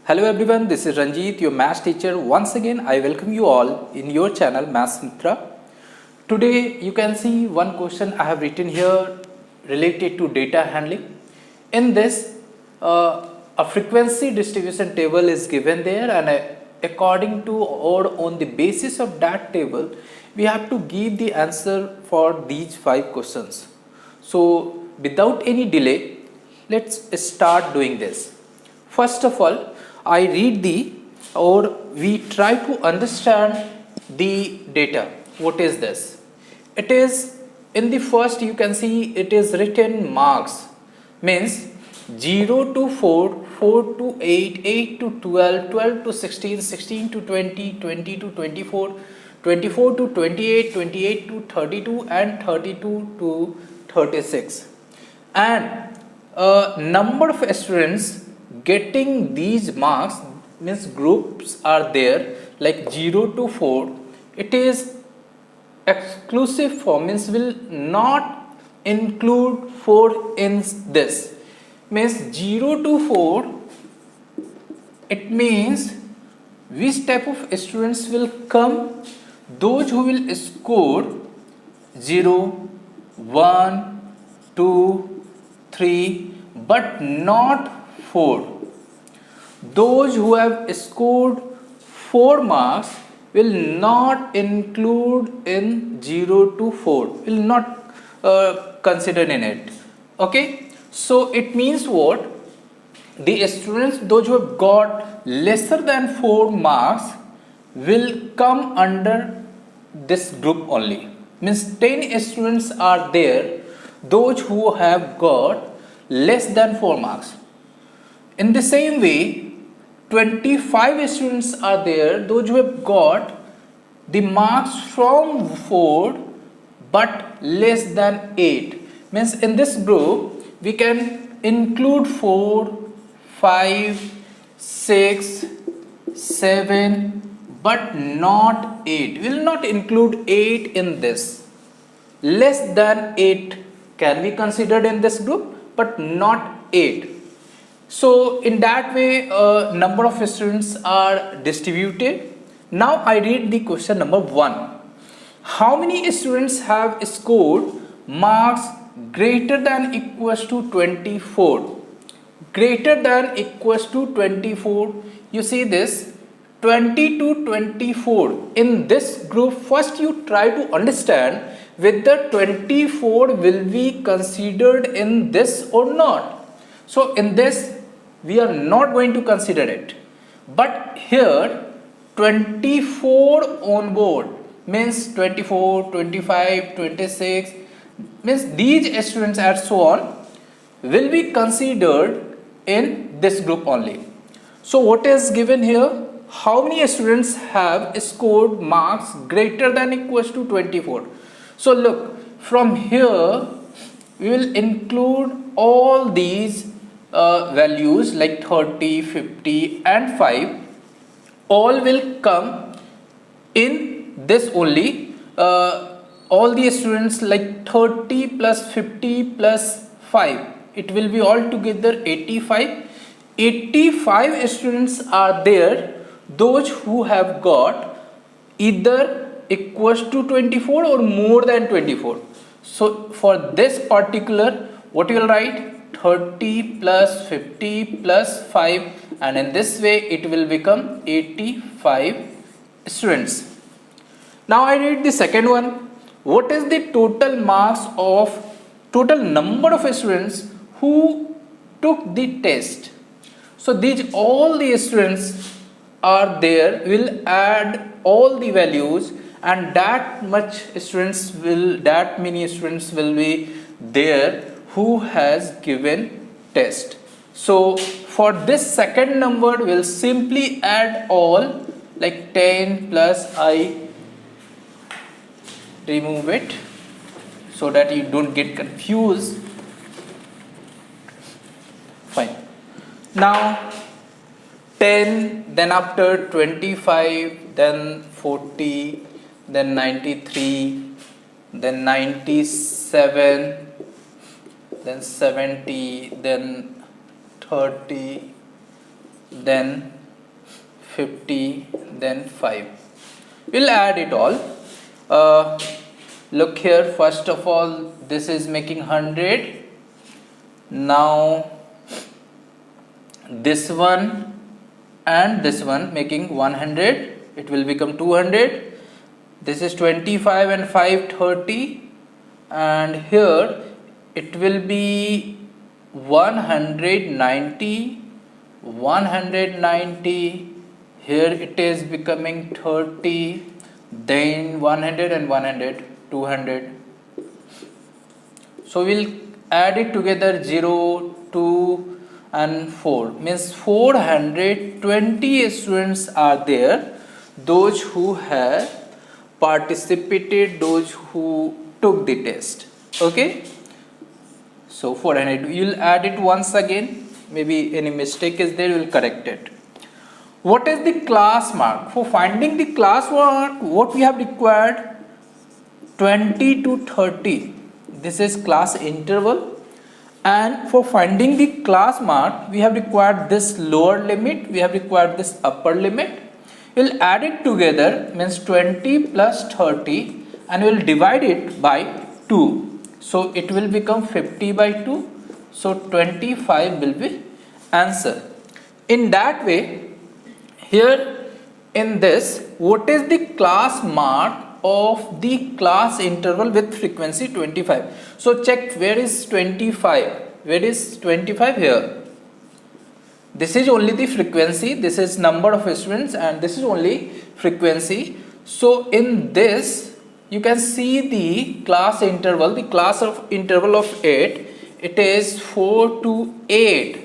Hello everyone, this is Ranjit, your maths teacher. Once again, I welcome you all in your channel Maths Mitra. Today, you can see one question I have written here related to data handling. In this, a frequency distribution table is given there, and according to or on the basis of that table, we have to give the answer for these 5 questions. So, without any delay, let's start doing this. First of all, I read we try to understand the data. What is this? It is in the first, you can see it is written marks, means 0 to 4, 4 to 8, 8 to 12, 12 to 16, 16 to 20, 20 to 24, 24 to 28, 28 to 32 and 32 to 36. And number of students getting these marks, means groups are there like 0 to 4. It is exclusive form, means will not include 4 in this, means 0 to 4. It means which type of students will come? Those who will score 0, 1, 2, 3, but not 4. Those who have scored 4 marks will not include in 0 to 4, will not consider in it. Okay, so it means what? The students, those who have got lesser than 4 marks, will come under this group only. Means 10 students are there, those who have got less than 4 marks. In the same way, 25 students are there, those who have got the marks from 4 but less than 8. Means in this group we can include 4, 5, 6, 7 but not 8. We will not include 8 in this. Less than 8 can be considered in this group but not 8. So in that way, number of students are distributed. Now I read the question number 1. How many students have scored marks greater than equals to 24? Greater than equals to 24. You see this 20 to 24. In this group, first you try to understand whether 24 will be considered in this or not. So in this we are not going to consider it, but here 24 on board means 24, 25, 26, means these students and so on will be considered in this group only. So what is given here? How many students have scored marks greater than equals to 24? So look, from here we will include all these values like 30, 50 and 5. All will come in this only. All the students like 30 plus 50 plus 5, it will be all together 85. 85 students are there, those who have got either equals to 24 or more than 24. So for this particular, what you will write? 30 plus 50 plus 5, and in this way it will become 85 students. Now I read the second one. What is the total total number of students who took the test? So these all the students are there, will add all the values, and that many students will be there who has given test. So for this second number we'll simply add all, like 10 plus I remove it so that you don't get confused. Fine. Now 10, then after 25, then 40, then 93, then 97, then 70, then 30, then 50, then 5. We'll add it all. Look here, first of all, this is making 100. Now this one and this one making 100, it will become 200. This is 25 and 5, 30, and here it will be 190, 190. Here it is becoming 30, then 100 and 100, 200. So we'll add it together, 0, 2 and 4, means 420 students are there, those who have participated, those who took the test. Okay, so 400, you'll add it once again, maybe any mistake is there, you'll correct it. What is the class mark? For finding the class mark, what we have required? 20 to 30. This is class interval. And for finding the class mark, we have required this lower limit, we have required this upper limit. We'll add it together, means 20 plus 30, and we'll divide it by 2. So it will become 50 by 2. So 25 will be answer. In that way, here in this, what is the class mark of the class interval with frequency 25? So check, where is 25? Where is 25? Here. This is only the frequency, this is number of students, and this is only frequency. So in this, you can see the class interval, the class of interval of 8, it is 4 to 8.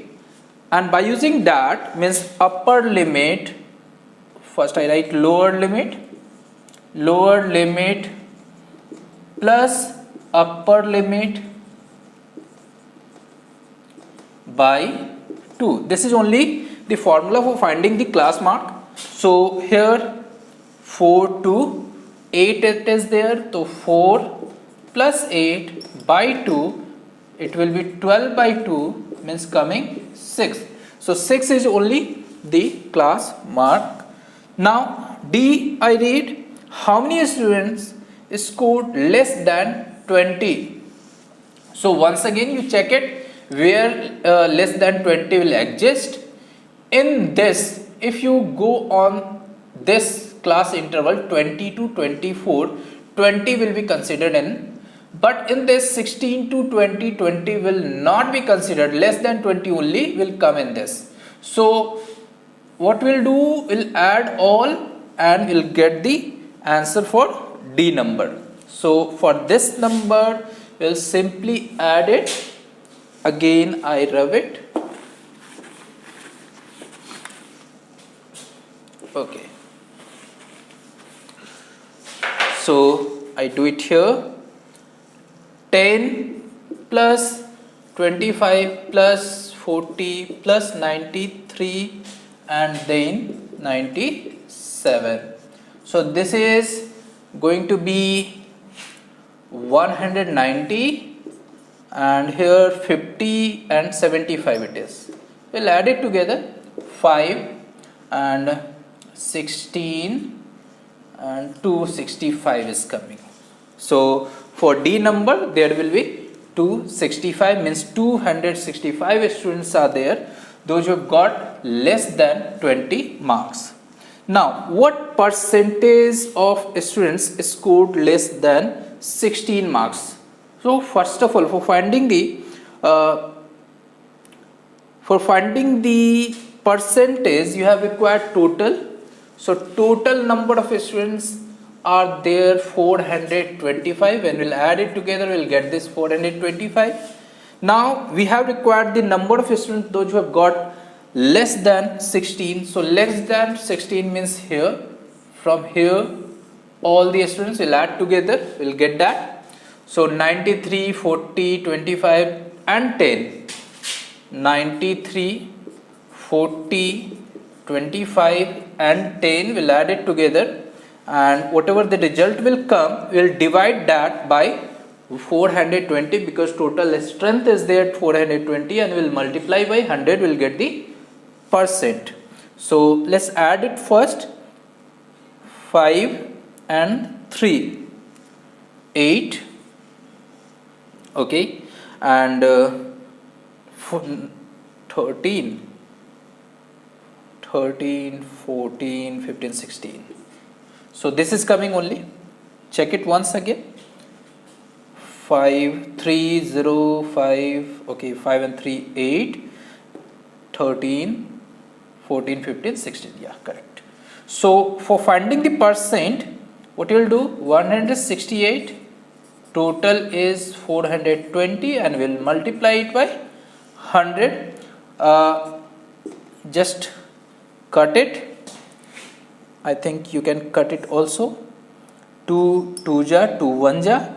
And by using that, means upper limit, first I write lower limit plus upper limit by 2. This is only the formula for finding the class mark. So here 4 to 8 it is there, so 4 plus 8 by 2, it will be 12 by 2, means coming 6. So 6 is only the class mark. Now D, I read, how many students scored less than 20? So once again you check it, where less than 20 will exist. In this, if you go on this class interval 20 to 24, 20 will be considered in, but in this 16 to 20, 20 will not be considered, less than 20 only will come in this. So what we'll do, we'll add all and we'll get the answer for D number. So for this number, we'll simply add it. Again I rub it. Okay. So I do it here. 10 plus 25 plus 40 plus 93 and then 97. So this is going to be 190. And here 50 and 75 it is. We'll add it together, 5 and 16 and 265 is coming. So for D number, there will be 265, means 265 students are there, those who have got less than 20 marks. Now what percentage of students scored less than 16 marks? So first of all, for finding the percentage, you have required total. So total number of students are there 425. When we'll add it together, we'll get this 425. Now we have required the number of students, those who have got less than 16. So less than 16 means here, from here all the students will add together, we'll get that. So 93, 40, 25 and 10. 93, 40, 25 and 10 will add it together, and whatever the result will come, we'll divide that by 420 because total strength is there 420, and we'll multiply by 100, we'll get the percent. So let's add it first. 5 and 3, 8, okay, and 13, 14, 15, 16. So this is coming only. Check it once again. 5, 3, 0, 5, okay, 5 and 3, 8, 13, 14, 15, 16. Yeah, correct. So for finding the percent, what you will do, 168 total is 420 and we'll multiply it by 100. Just cut it. I think you can cut it also. 2 2 ja, 2 1 ja,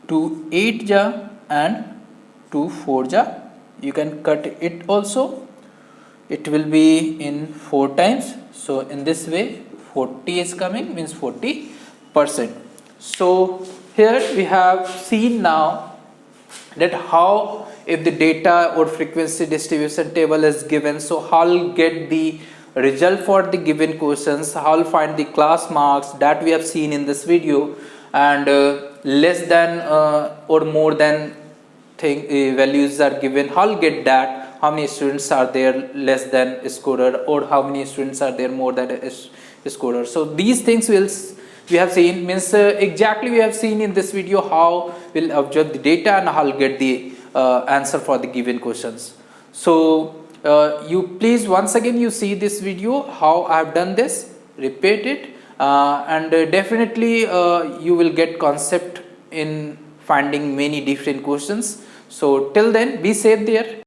2 8 ja, and 2 4 ja. You can cut it also. It will be in 4 times. So in this way 40 is coming, means 40%. So here we have seen now that how, if the data or frequency distribution table is given, so how I'll get the result for the given questions, how I'll find the class marks, that we have seen in this video, and less than or more than values are given, how I'll get that, how many students are there less than scorer, or how many students are there more than a scorer. So these things we have seen, means exactly we have seen in this video how we'll observe the data and how we'll get the answer for the given questions. So you please once again you see this video how I have done this, repeat it, and definitely you will get concept in finding many different questions. So till then, be safe there.